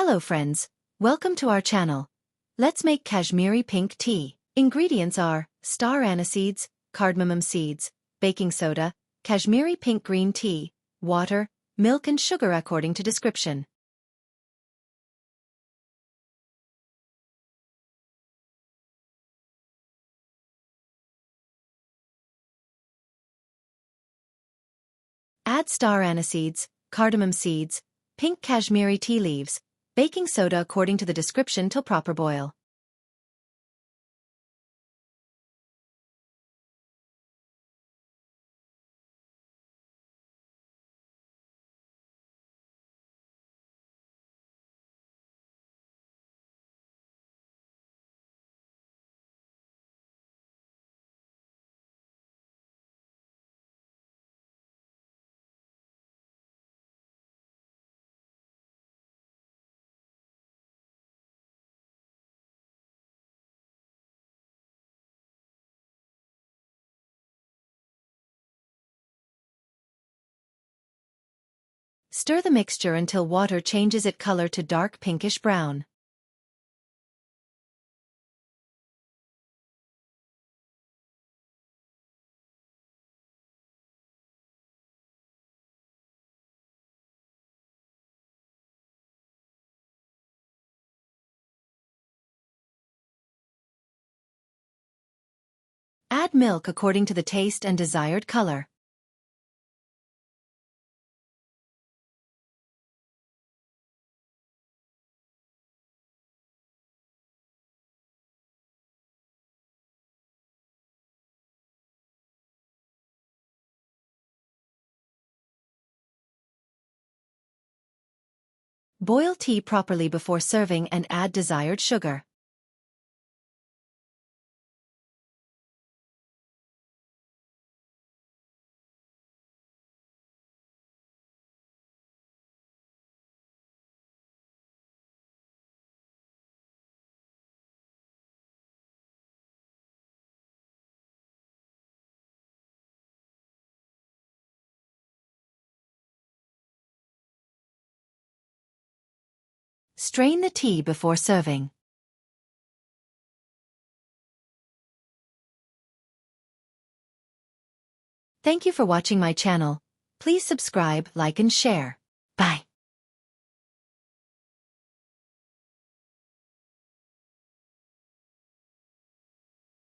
Hello friends, welcome to our channel. Let's make Kashmiri pink tea. Ingredients are star aniseeds, cardamom seeds, baking soda, Kashmiri pink green tea, water, milk and sugar according to description. Add star aniseeds, cardamom seeds, pink Kashmiri tea leaves, baking soda according to the description till proper boil. Stir the mixture until water changes its color to dark pinkish brown. Add milk according to the taste and desired color. Boil tea properly before serving and add desired sugar. Strain the tea before serving. Thank you for watching my channel. Please subscribe, like and share.